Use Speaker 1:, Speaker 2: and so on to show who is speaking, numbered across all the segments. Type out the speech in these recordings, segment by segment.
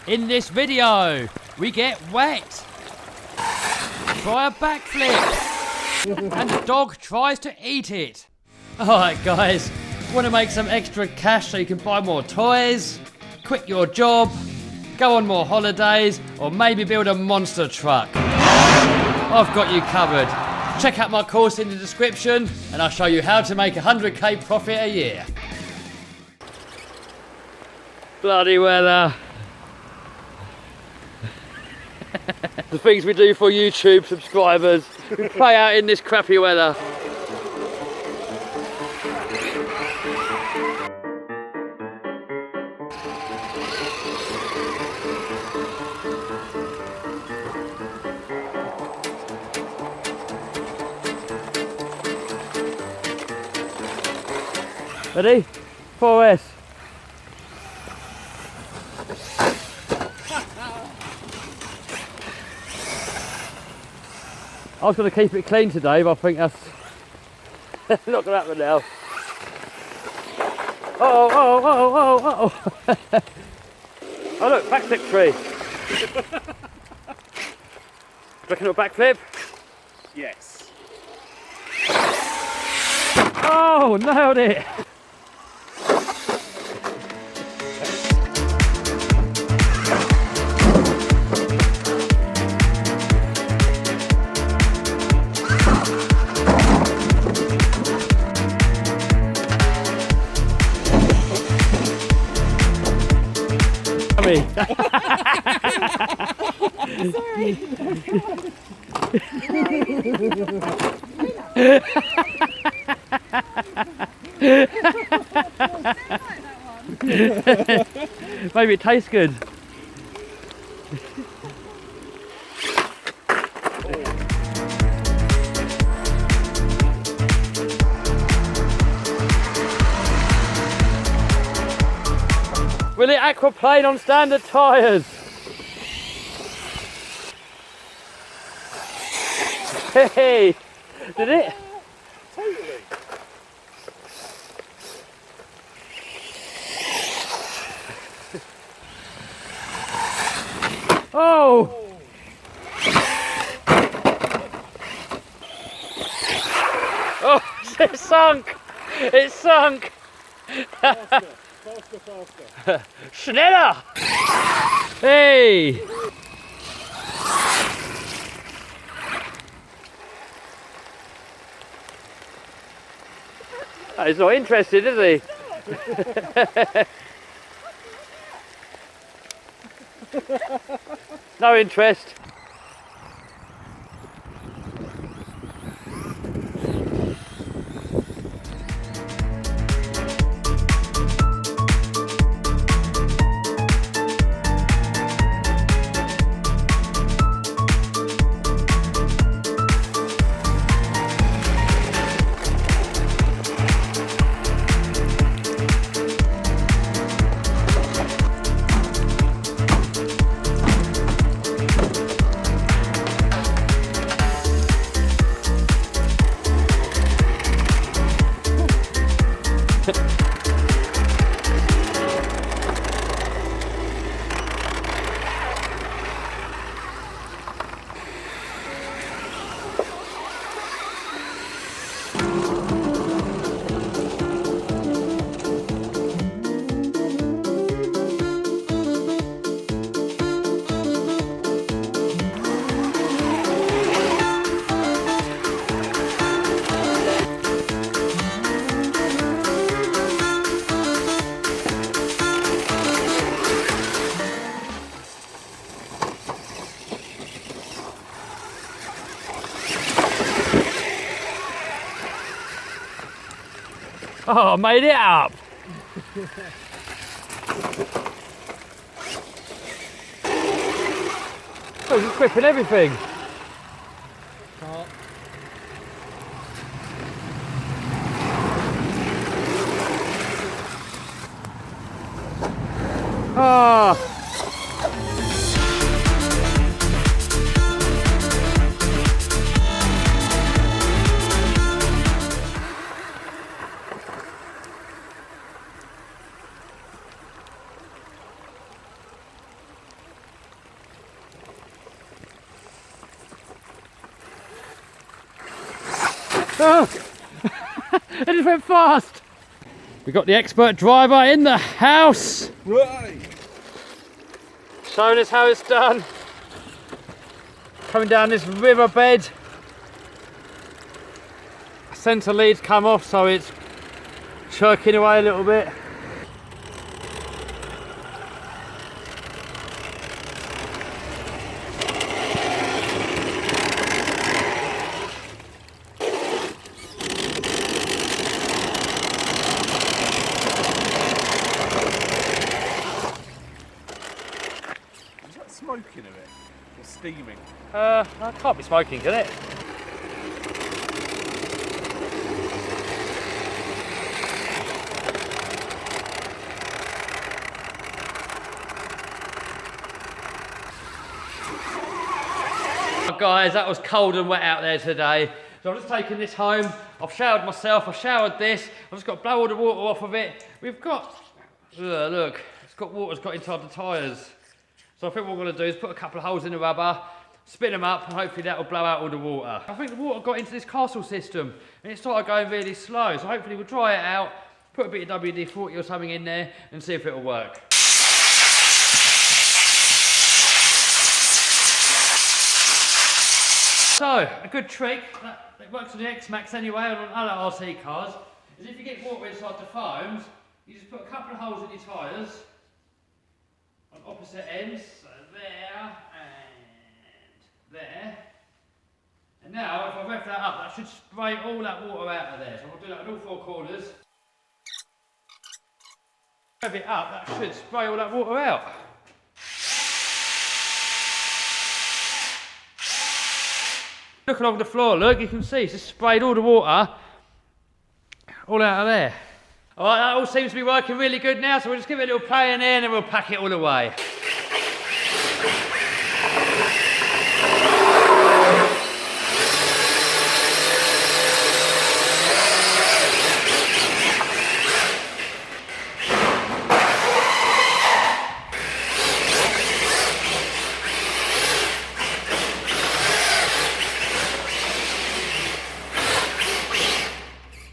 Speaker 1: In this video, we get wet, try a backflip, and the dog tries to eat it. Alright guys, want to make some extra cash so you can buy more toys, quit your job, go on more holidays, or maybe build a monster truck? I've got you covered. Check out my course in the description and I'll show you how to make 100k profit a year. Bloody weather. The things we do for YouTube subscribers. We play out in this crappy weather. Ready? 4S. I was going to keep it clean today, but I think that's not going to happen now. Oh. Oh look, backflip tree. Reckon a backflip?
Speaker 2: Yes.
Speaker 1: Oh, nailed it.
Speaker 3: Sorry.
Speaker 1: Maybe it tastes good. Will it aquaplane on standard tyres? Hey, did it?
Speaker 2: Totally.
Speaker 1: Oh! Oh, it sunk! It sunk!
Speaker 2: Faster.
Speaker 1: Schneller! Hey! Oh, he's not interested, is he? No interest. Oh, I made it up! Oh, it's gripping everything. Ah! Oh. It just went fast. We got the expert driver in the house.
Speaker 2: Right.
Speaker 1: Showing us how it's done. Coming down this riverbed. Centre lead's come off, so it's chirking away a little bit.
Speaker 2: Is that smoking of it? Or steaming?
Speaker 1: That can't be smoking, can it? Guys, that was cold and wet out there today, so I'm just taking this home. I've showered myself, I've showered this, I've just got to blow all the water off of it. We've got, look, water's got inside the tyres, so I think what we're going to do is put a couple of holes in the rubber, spin them up, and hopefully that will blow out all the water. I think the water got into this castle system and it started going really slow, so hopefully we'll dry it out, put a bit of WD-40 or something in there and see if it'll work. So, a good trick, that works on the X-Max anyway, and on other RC cars, is if you get water inside the foams, you just put a couple of holes in your tyres, on opposite ends, so there, and there. And now, if I rev that up, that should spray all that water out of there. So I'll do that on all four corners. Rev it up, that should spray all that water out. Look along the floor, look, you can see it's just sprayed all the water all out of there. Alright, that all seems to be working really good now, so we'll just give it a little play in there and then we'll pack it all away.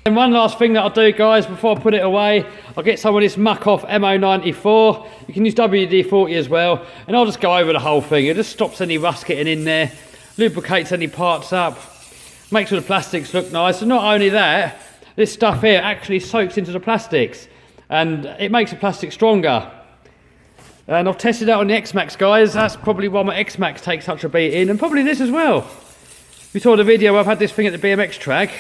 Speaker 1: And one last thing that I'll do, guys, before I put it away, I'll get some of this muck off MO94. You can use WD-40 as well, and I'll just go over the whole thing. It just stops any rust getting in there, lubricates any parts up, makes all the plastics look nice. And not only that, this stuff here actually soaks into the plastics, and it makes the plastic stronger. And I've tested that on the X-Max, guys. That's probably why my X-Max takes such a beating, and probably this as well. You saw the video where I've had this thing at the BMX track.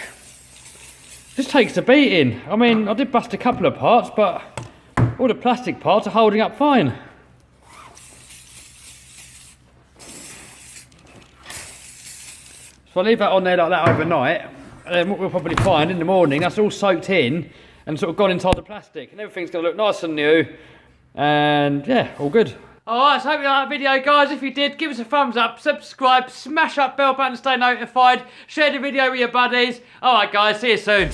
Speaker 1: Just takes a beating. I mean, I did bust a couple of parts, but all the plastic parts are holding up fine. So I leave that on there like that overnight, and then what we'll probably find in the morning, that's all soaked in and sort of gone inside the plastic, and everything's going to look nice and new, and yeah, all good. Alright, so I hope you liked that video, guys. If you did, give us a thumbs up, subscribe, smash that bell button to stay notified, share the video with your buddies. Alright guys, see you soon.